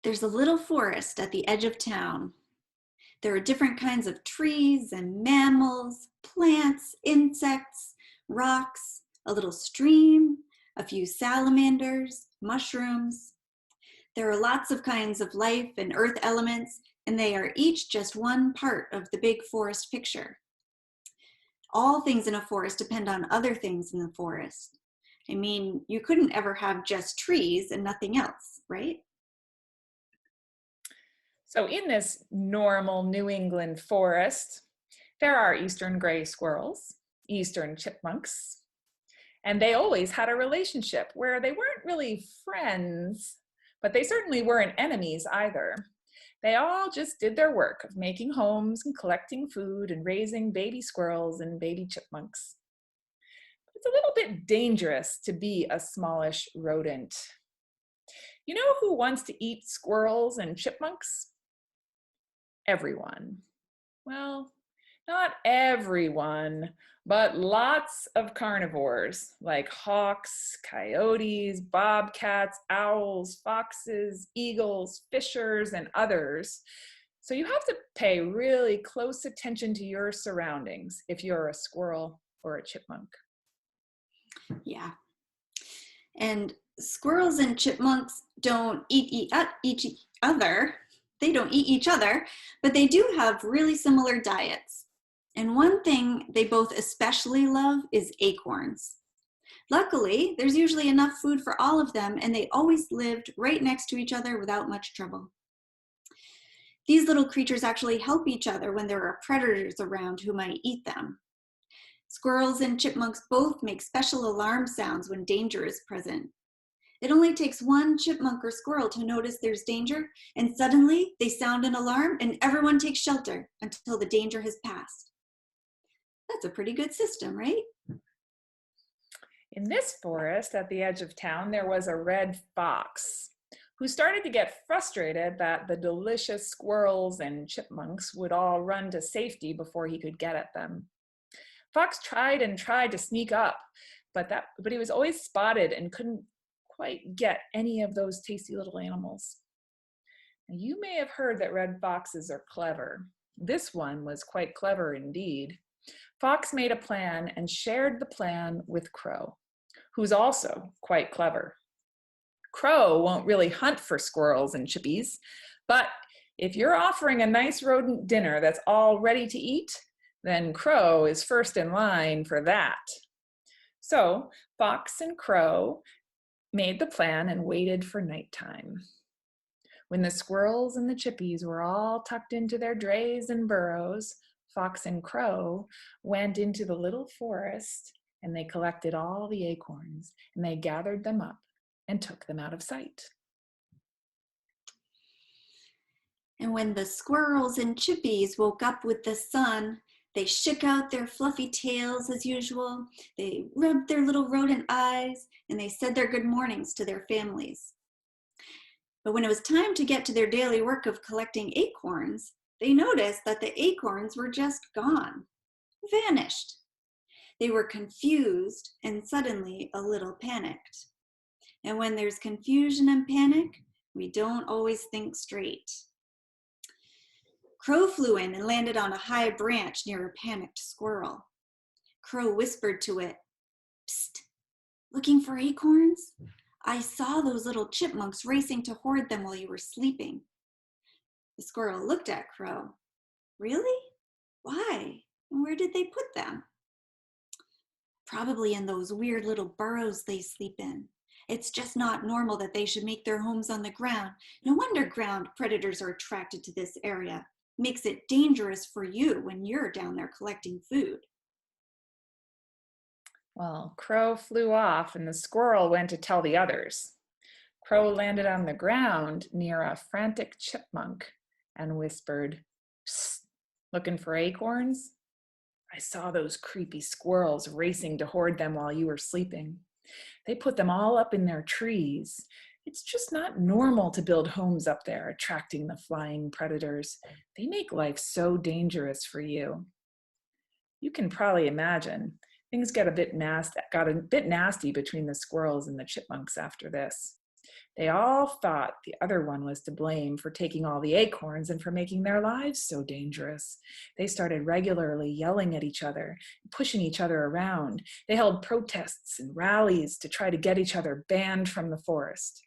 There's a little forest at the edge of town. There are different kinds of trees and mammals, plants, insects, rocks, a little stream, a few salamanders, mushrooms. There are lots of kinds of life and earth elements, and they are each just one part of the big forest picture. All things in a forest depend on other things in the forest. I mean, you couldn't ever have just trees and nothing else, right? So in this normal New England forest, there are eastern gray squirrels, eastern chipmunks, and they always had a relationship where they weren't really friends, but they certainly weren't enemies either. They all just did their work of making homes and collecting food and raising baby squirrels and baby chipmunks. It's a little bit dangerous to be a smallish rodent. You know who wants to eat squirrels and chipmunks? Everyone. Well, not everyone, but lots of carnivores like hawks, coyotes, bobcats, owls, foxes, eagles, fishers, and others. So you have to pay really close attention to your surroundings if you're a squirrel or a chipmunk. Yeah. And squirrels and chipmunks don't eat each other. They don't eat each other, but they do have really similar diets. And one thing they both especially love is acorns. Luckily, there's usually enough food for all of them, and they always lived right next to each other without much trouble. These little creatures actually help each other when there are predators around who might eat them. Squirrels and chipmunks both make special alarm sounds when danger is present. It only takes one chipmunk or squirrel to notice there's danger, and suddenly they sound an alarm and everyone takes shelter until the danger has passed. That's a pretty good system, right? In this forest at the edge of town, there was a red fox who started to get frustrated that the delicious squirrels and chipmunks would all run to safety before he could get at them. Fox tried and tried to sneak up, but he was always spotted and couldn't quite get any of those tasty little animals. Now, you may have heard that red foxes are clever. This one was quite clever indeed. Fox made a plan and shared the plan with Crow, who's also quite clever. Crow won't really hunt for squirrels and chippies, but if you're offering a nice rodent dinner that's all ready to eat, then Crow is first in line for that. So Fox and Crow made the plan and waited for nighttime. When the squirrels and the chippies were all tucked into their drays and burrows, Fox and Crow went into the little forest and they collected all the acorns and they gathered them up and took them out of sight. And when the squirrels and chippies woke up with the sun, they shook out their fluffy tails as usual, they rubbed their little rodent eyes, and they said their good mornings to their families. But when it was time to get to their daily work of collecting acorns, they noticed that the acorns were just gone, vanished. They were confused and suddenly a little panicked. And when there's confusion and panic, we don't always think straight. Crow flew in and landed on a high branch near a panicked squirrel. Crow whispered to it, "Psst, looking for acorns? I saw those little chipmunks racing to hoard them while you were sleeping." The squirrel looked at Crow. "Really? Why? And where did they put them?" "Probably in those weird little burrows they sleep in. It's just not normal that they should make their homes on the ground. No wonder ground predators are attracted to this area. Makes it dangerous for you when you're down there collecting food." Well, Crow flew off and the squirrel went to tell the others. Crow landed on the ground near a frantic chipmunk and whispered, "Psst, looking for acorns? I saw those creepy squirrels racing to hoard them while you were sleeping. They put them all up in their trees. It's just not normal to build homes up there, attracting the flying predators. They make life so dangerous for you." You can probably imagine things got a bit nasty between the squirrels and the chipmunks after this. They all thought the other one was to blame for taking all the acorns and for making their lives so dangerous. They started regularly yelling at each other, pushing each other around. They held protests and rallies to try to get each other banned from the forest.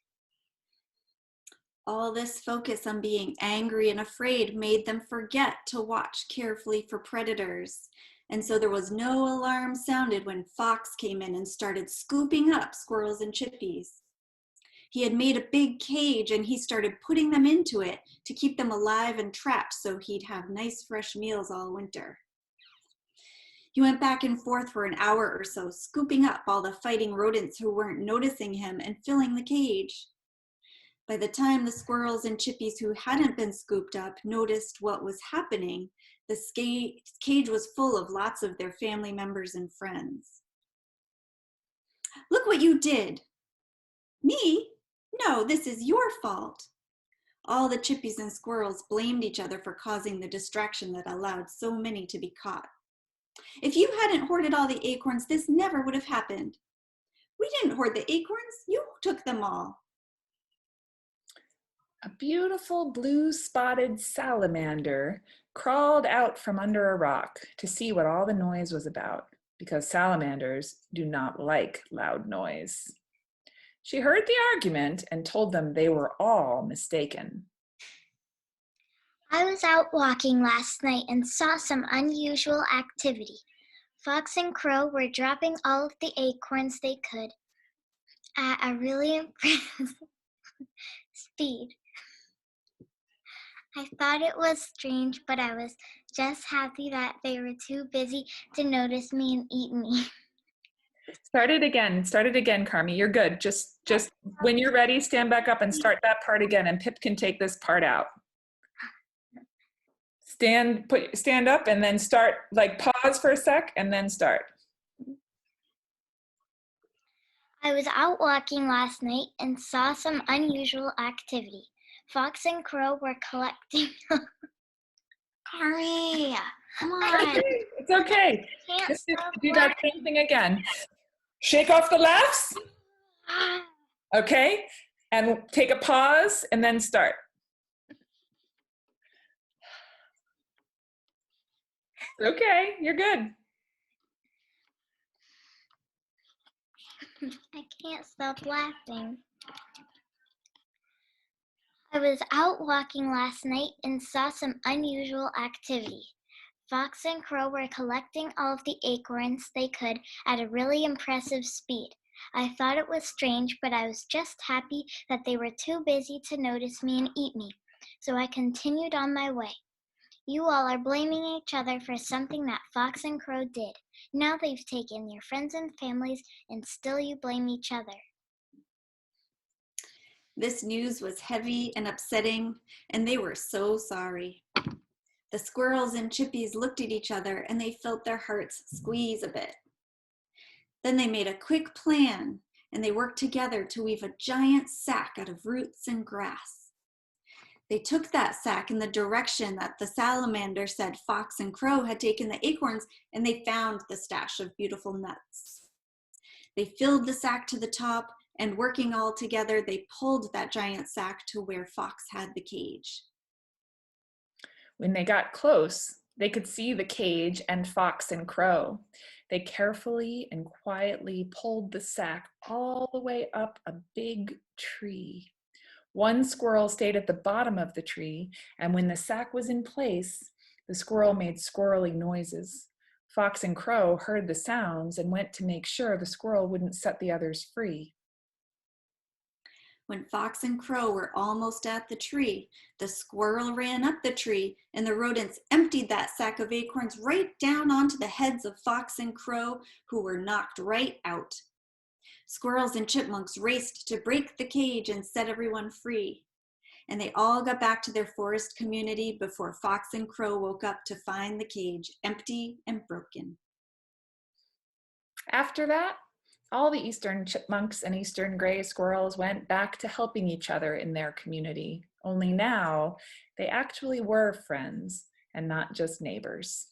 All this focus on being angry and afraid made them forget to watch carefully for predators. And so there was no alarm sounded when Fox came in and started scooping up squirrels and chippies. He had made a big cage and he started putting them into it to keep them alive and trapped so he'd have nice fresh meals all winter. He went back and forth for an hour or so, scooping up all the fighting rodents who weren't noticing him and filling the cage. By the time the squirrels and chippies who hadn't been scooped up noticed what was happening, the cage was full of lots of their family members and friends. "Look what you did." "Me? No, this is your fault." All the chippies and squirrels blamed each other for causing the distraction that allowed so many to be caught. "If you hadn't hoarded all the acorns, this never would have happened." "We didn't hoard the acorns, you took them all." A beautiful blue-spotted salamander crawled out from under a rock to see what all the noise was about, because salamanders do not like loud noise. She heard the argument and told them they were all mistaken. I was out walking last night and saw some unusual activity. Fox and Crow were dropping all of the acorns they could at a really impressive speed. I thought it was strange, but I was just happy that they were too busy to notice me and eat me. Start it again, Carmi. You're good. Just when you're ready, stand back up and start that part again, and Pip can take this part out. Stand up and then start, like pause for a sec and then start. I was out walking last night and saw some unusual activity. Fox and Crow were collecting. Ari, come on. It's okay. Just do that same thing again. Shake off the laughs. Okay, and take a pause and then start. Okay, you're good. I can't stop laughing. I was out walking last night and saw some unusual activity. Fox and Crow were collecting all of the acorns they could at a really impressive speed. I thought it was strange, but I was just happy that they were too busy to notice me and eat me, so I continued on my way. You all are blaming each other for something that Fox and Crow did. Now they've taken your friends and families, and still you blame each other. This news was heavy and upsetting, and they were so sorry. The squirrels and chippies looked at each other and they felt their hearts squeeze a bit. Then they made a quick plan and they worked together to weave a giant sack out of roots and grass. They took that sack in the direction that the salamander said Fox and Crow had taken the acorns, and they found the stash of beautiful nuts. They filled the sack to the top, and working all together, they pulled that giant sack to where Fox had the cage. When they got close, they could see the cage and Fox and Crow. They carefully and quietly pulled the sack all the way up a big tree. One squirrel stayed at the bottom of the tree, and when the sack was in place, the squirrel made squirrely noises. Fox and Crow heard the sounds and went to make sure the squirrel wouldn't set the others free. When Fox and Crow were almost at the tree, the squirrel ran up the tree and the rodents emptied that sack of acorns right down onto the heads of Fox and Crow, who were knocked right out. Squirrels and chipmunks raced to break the cage and set everyone free. And they all got back to their forest community before Fox and Crow woke up to find the cage empty and broken. After that, all the eastern chipmunks and eastern gray squirrels went back to helping each other in their community. Only now, they actually were friends and not just neighbors.